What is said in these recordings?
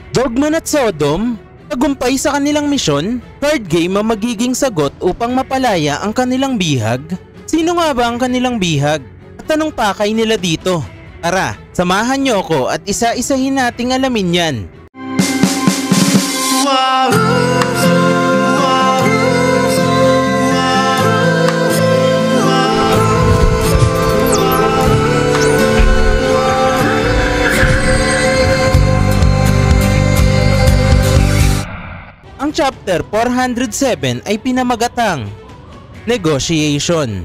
Dogman at Sodom? Tagumpay sa kanilang misyon? Card game ang magiging sagot upang mapalaya ang kanilang bihag? Sino nga ba ang kanilang bihag? At anong pakay nila dito? Tara, samahan niyo ako at isa-isahin nating alamin yan. Ang chapter 407 ay pinamagatang Negotiation.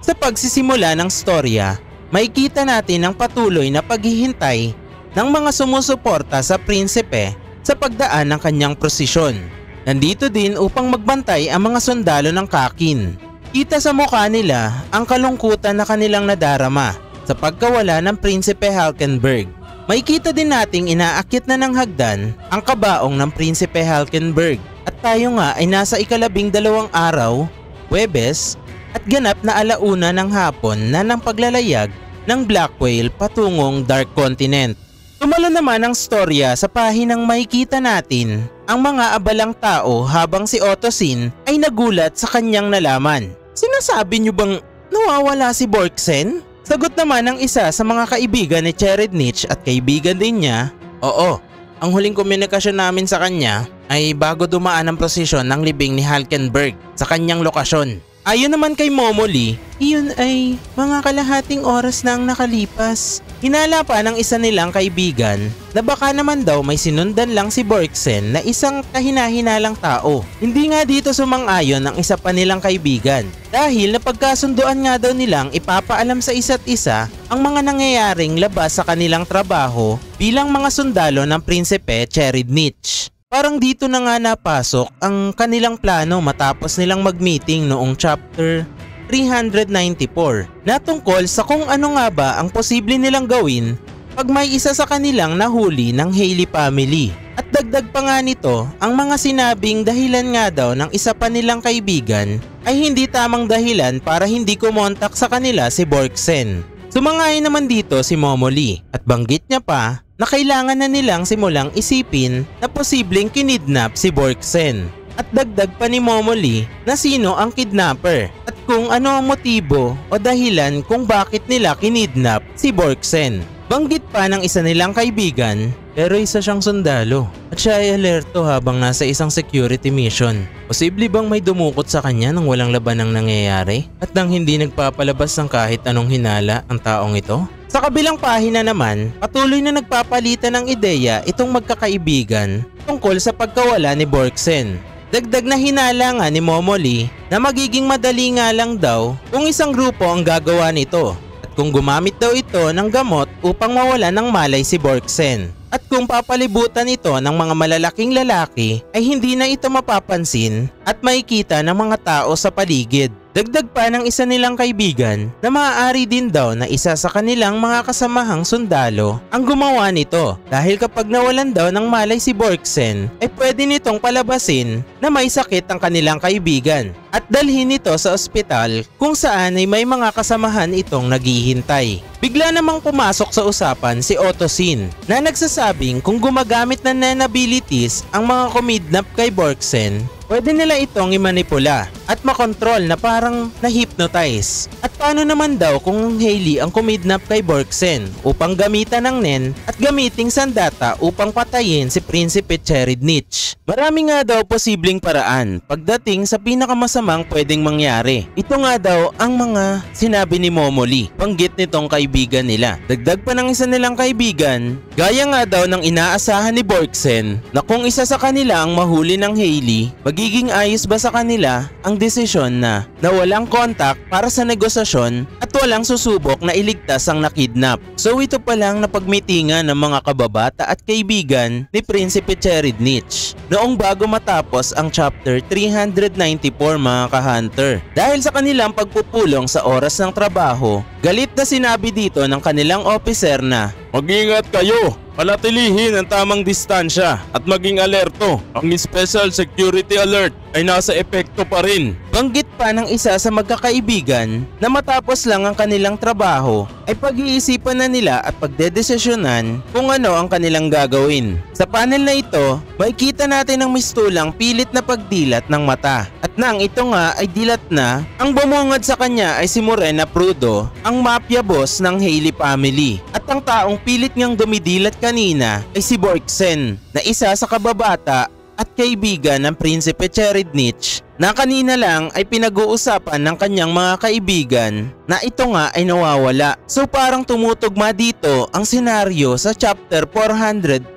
Sa pagsisimula ng storya, makikita natin ang patuloy na paghihintay ng mga sumusuporta sa prinsipe sa pagdaan ng kanyang prosesyon. Nandito din upang magbantay ang mga sundalo ng Kakin. Kita sa mukha nila ang kalungkutan na kanilang nadarama sa pagkawala ng Prinsipe Halkenberg. Makikita din nating inaakit na ng hagdan ang kabaong ng Prinsipe Halkenberg at tayo nga ay nasa ika-12 araw, Huwebes, at ganap na alauna ng hapon na ng paglalayag ng Black Whale patungong Dark Continent. Tumalo naman ang storya sa pahinang makikita natin ang mga abalang tao habang si Ottosin ay nagulat sa kanyang nalaman. Sinasabi niyo bang nawawala si Borksen? Sagot naman ng isa sa mga kaibigan ni Cherednich at kaibigan din niya, oo, ang huling komunikasyon namin sa kanya ay bago dumaan ang prosesyon ng libing ni Halkenberg sa kanyang lokasyon. Ayon naman kay Momoli, iyon ay mga kalahating oras na ang nakalipas. Hinala pa ng isa nilang kaibigan na baka naman daw may sinundan lang si Borksen na isang kahina-hinalang tao. Hindi nga dito sumang-ayon ang isa pa nilang kaibigan dahil napagkasunduan nga daw nilang ipapaalam sa isa't isa ang mga nangyayaring labas sa kanilang trabaho bilang mga sundalo ng Prinsipe Cherednich. Parang dito na nga napasok ang kanilang plano matapos nilang mag-meeting noong chapter 394 na tungkol sa kung ano nga ba ang posible nilang gawin pag may isa sa kanilang nahuli ng Haley family. At dagdag pa nga nito, ang mga sinabing dahilan nga daw ng isa pa nilang kaibigan ay hindi tamang dahilan para hindi kumontak sa kanila si Borksen. Sumangay naman dito si Momoli at banggit niya pa na kailangan na nilang simulang isipin na posibleng kinidnap si Borksen. At dagdag pa ni Momoli na sino ang kidnapper at kung ano ang motibo o dahilan kung bakit nila kinidnap si Borksen. Banggit pa ng isa nilang kaibigan pero isa siyang sundalo at siya ay alerto habang nasa isang security mission. Posible bang may dumukot sa kanya nang walang labanang nangyayari at nang hindi nagpapalabas ng kahit anong hinala ang taong ito? Sa kabilang pahina naman, patuloy na nagpapalitan ng ideya itong magkakaibigan tungkol sa pagkawala ni Borksen. Dagdag na hinala nga ni Momoli na magiging madali nga lang daw kung isang grupo ang gagawa nito at kung gumamit daw ito ng gamot upang mawala ng malay si Borksen. At kung papalibutan ito ng mga malalaking lalaki ay hindi na ito mapapansin at makikita ng mga tao sa paligid. Dagdag pa ng isa nilang kaibigan na maaari din daw na isa sa kanilang mga kasamahang sundalo ang gumawa nito dahil kapag nawalan daw ng malay si Borksen ay pwede nitong palabasin na may sakit ang kanilang kaibigan at dalhin ito sa ospital kung saan ay may mga kasamahan itong naghihintay. Bigla namang pumasok sa usapan si Ottosin na nagsasabing kung gumagamit ng nanabilities ang mga kumidnap kay Borksen, pwede nila itong imanipula at makontrol na parang na-hypnotize. At paano naman daw kung Haley ang kumidnap kay Borksen upang gamitan ng Nen at gamiting sandata upang patayin si Prinsipe Cherednich? Marami nga daw posibleng paraan pagdating sa pinakamasamang pwedeng mangyari. Ito nga daw ang mga sinabi ni Momoli, banggit nitong kaibigan nila. Dagdag pa ng isa nilang kaibigan, gaya nga daw ng inaasahan ni Borksen na kung isa sa kanila ang mahuli ng Haley, magiging ayos ba sa kanila ang desisyon na walang kontak para sa negosasyon at walang susubok na iligtas ang nakidnap. So ito pa lang na pagmitingan ng mga kababata at kaibigan ni Prinsipe Cherednich noong bago matapos ang chapter 394 mga ka-hunter. Dahil sa kanilang pagpupulong sa oras ng trabaho, galit na sinabi dito ng kanilang officer na mag-ingat kayo! Panatilihin ang tamang distansya at maging alerto. Ang special security alert ay nasa epekto pa rin. Banggit pa ng isa sa magkakaibigan na matapos lang ang kanilang trabaho ay pag-iisipan na nila at pagdedesisyonan kung ano ang kanilang gagawin. Sa panel na ito, makikita natin ang mistulang pilit na pagdilat ng mata. At nang ito nga ay dilat na, ang bumungad sa kanya ay si Morena Prudo, ang mafia boss ng Hailey family. At ang taong pilit ngang dumidilat kanina ay si Borksen, na isa sa kababata at kaibigan ng Prinsipe Cherednich na kanina lang ay pinag-uusapan ng kanyang mga kaibigan na ito nga ay nawawala. So parang tumutugma dito ang senaryo sa chapter 405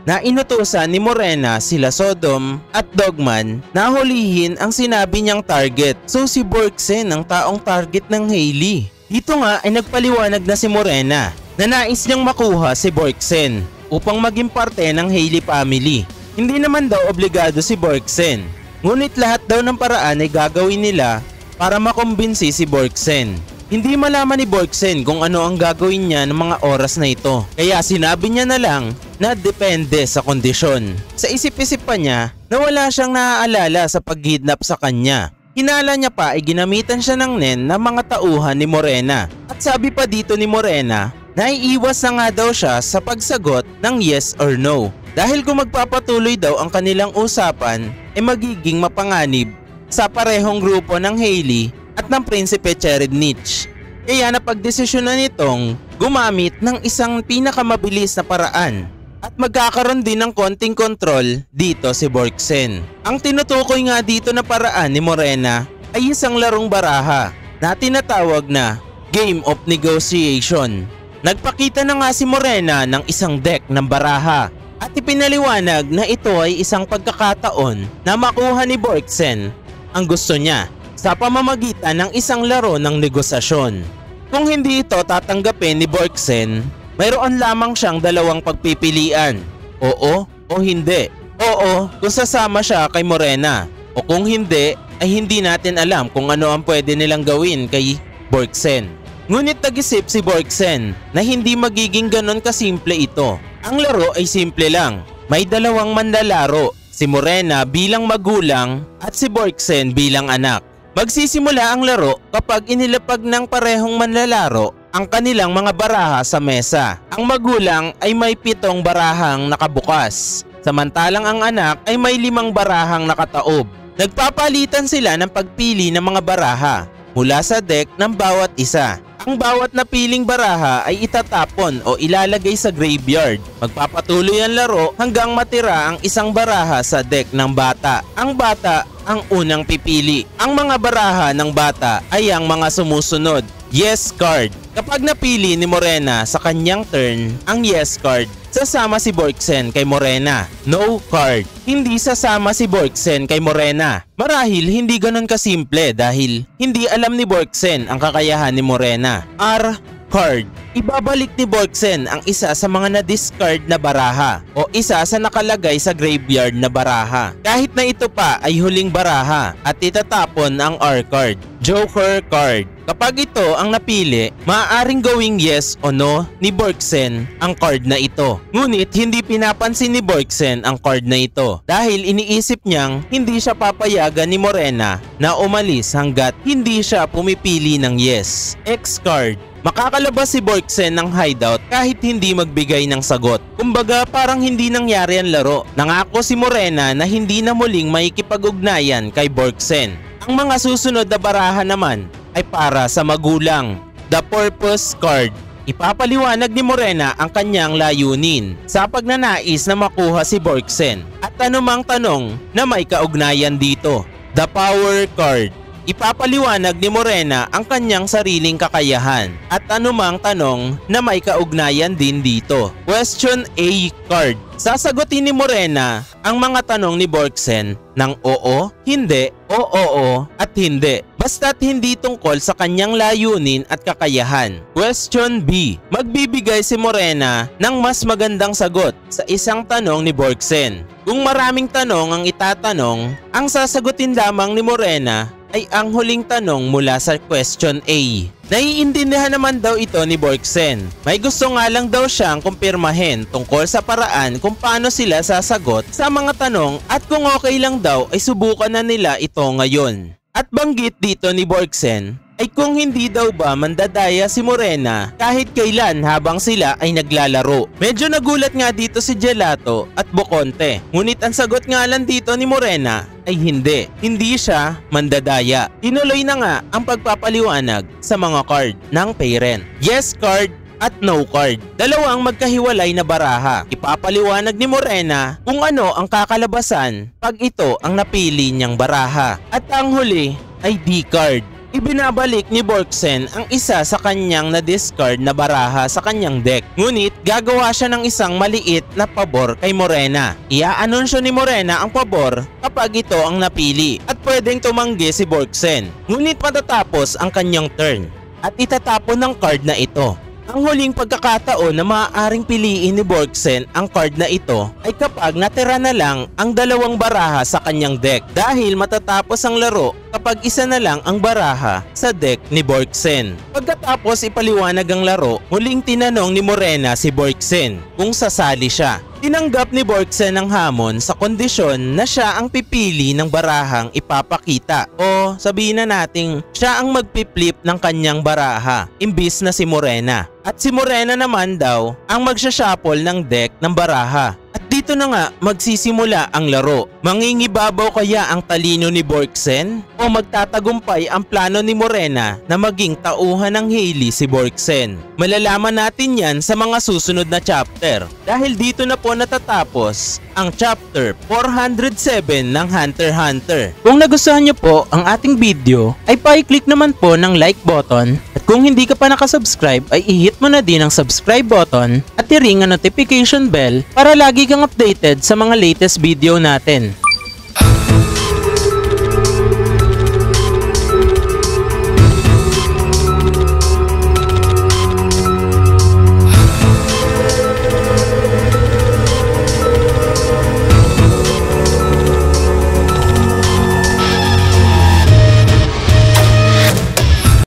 na inutusan ni Morena sila Sodom at Dogman na hulihin ang sinabi niyang target. So si Borksen ang taong target ng Hailey. Dito nga ay nagpaliwanag na si Morena na nais niyang makuha si Borksen upang maging parte ng Hailey family. Hindi naman daw obligado si Borksen, ngunit lahat daw ng paraan ay gagawin nila para makumbinsi si Borksen. Hindi malaman ni Borksen kung ano ang gagawin niya ng mga oras na ito, kaya sinabi niya na lang na depende sa kondisyon. Sa isip-isip pa niya na wala siyang naaalala sa paghidnap sa kanya. Hinala niya pa ay ginamitan siya ng nen ng mga tauhan ni Morena. At sabi pa dito ni Morena na iiwas na nga daw siya sa pagsagot ng yes or no. Dahil kung magpapatuloy daw ang kanilang usapan ay magiging mapanganib sa parehong grupo ng Hailey at ng Prinsipe Cherednich. Kaya napagdesisyonan nitong gumamit ng isang pinakamabilis na paraan at magkakaroon din ng konting kontrol dito si Borksen. Ang tinutukoy nga dito na paraan ni Morena ay isang larong baraha na tinatawag na Game of Negotiation. Nagpakita na nga si Morena ng isang deck ng baraha at ipinaliwanag na ito ay isang pagkakataon na makuha ni Borksen ang gusto niya sa pamamagitan ng isang laro ng negosasyon. Kung hindi ito tatanggapin ni Borksen, mayroon lamang siyang dalawang pagpipilian, oo o hindi. Oo kung sasama siya kay Morena, o kung hindi ay hindi natin alam kung ano ang pwede nilang gawin kay Borksen. Ngunit nag-isip si Borksen na hindi magiging ganon kasimple ito. Ang laro ay simple lang. May dalawang manlalaro, si Morena bilang magulang at si Borksen bilang anak. Magsisimula ang laro kapag inilapag ng parehong manlalaro ang kanilang mga baraha sa mesa. Ang magulang ay may 7 barahang nakabukas, samantalang ang anak ay may 5 barahang nakataob. Nagpapalitan sila ng pagpili ng mga baraha mula sa deck ng bawat isa. Ang bawat napiling baraha ay itatapon o ilalagay sa graveyard. Magpapatuloy ang laro hanggang matira ang isang baraha sa deck ng bata. Ang bata ang unang pipili. Ang mga baraha ng bata ay ang mga sumusunod. Yes card. Kapag napili ni Morena sa kanyang turn ang yes card, sasama si Borksen kay Morena. No card. Hindi sasama si Borksen kay Morena. Marahil hindi ganon kasimple dahil hindi alam ni Borksen ang kakayahan ni Morena. R card. Ibabalik ni Borksen ang isa sa mga na-discard na baraha o isa sa nakalagay sa graveyard na baraha. Kahit na ito pa ay huling baraha at itatapon ang R card. Joker card. Kapag ito ang napili, maaaring gawing yes o no ni Borksen ang card na ito. Ngunit hindi pinapansin ni Borksen ang card na ito dahil iniisip niyang hindi siya papayagan ni Morena na umalis hanggat hindi siya pumipili ng yes. X card. Makakalabas si Borksen ng hideout kahit hindi magbigay ng sagot. Kumbaga parang hindi nangyari ang laro. Nangako si Morena na hindi na muling makikipag-ugnayan kay Borksen. Ang mga susunod na baraha naman ay para sa magulang. The Purpose card. Ipapaliwanag ni Morena ang kanyang layunin sa pagnanais na makuha si Borksen at anumang tanong na may kaugnayan dito. The Power card. Ipapaliwanag ni Morena ang kanyang sariling kakayahan at anumang tanong na may kaugnayan din dito. Question A card. Sasagutin ni Morena ang mga tanong ni Borksen ng oo, hindi, o oo at hindi. Basta't hindi tungkol sa kanyang layunin at kakayahan. Question B. Magbibigay si Morena ng mas magandang sagot sa isang tanong ni Borksen. Kung maraming tanong ang itatanong, ang sasagutin lamang ni Morena ay ang huling tanong mula sa question A. Naiintindihan naman daw ito ni Borksen. May gusto nga lang daw siyang kumpirmahin tungkol sa paraan kung paano sila sasagot sa mga tanong at kung okay lang daw ay subukan na nila ito ngayon. At banggit dito ni Borksen ay kung hindi daw ba mandadaya si Morena kahit kailan habang sila ay naglalaro. Medyo nagulat nga dito si Gelato at Boconte. Ngunit ang sagot nga lang dito ni Morena ay hindi. Hindi siya mandadaya. Tinuloy na nga ang pagpapaliwanag sa mga card ng parent. Yes card at no card. Dalawang magkahiwalay na baraha. Ipapaliwanag ni Morena kung ano ang kakalabasan pag ito ang napili niyang baraha. At ang huli ay D card. Ibinabalik ni Borksen ang isa sa kanyang na-discard na baraha sa kanyang deck. Ngunit gagawa siya ng isang maliit na pabor kay Morena. Ia-anunsyo ni Morena ang pabor kapag ito ang napili at pwedeng tumanggi si Borksen. Ngunit matatapos ang kanyang turn at itatapon ng card na ito. Ang huling pagkakataon na maaaring piliin ni Borksen ang card na ito ay kapag natira na lang ang dalawang baraha sa kanyang deck dahil matatapos ang laro kapag isa na lang ang baraha sa deck ni Borksen. Pagkatapos ipaliwanag ang laro, muling tinanong ni Morena si Borksen kung sasali siya. Tinanggap ni Borksen ang hamon sa kondisyon na siya ang pipili ng barahang ipapakita o sabihin na nating siya ang magpiplip ng kanyang baraha imbis na si Morena. At si Morena naman daw ang magsashuffle ng deck ng baraha. At dito na nga magsisimula ang laro. Mangingibabaw kaya ang talino ni Borksen o magtatagumpay ang plano ni Morena na maging tauhan ng Hailey si Borksen? Malalaman natin yan sa mga susunod na chapter dahil dito na po natatapos ang chapter 407 ng Hunter x Hunter. Kung nagustuhan nyo po ang ating video ay pa-click naman po ng like button at kung hindi ka pa nakasubscribe ay i-hit mo na din ang subscribe button at i-ring ang notification bell para lagi kang updated sa mga latest video natin.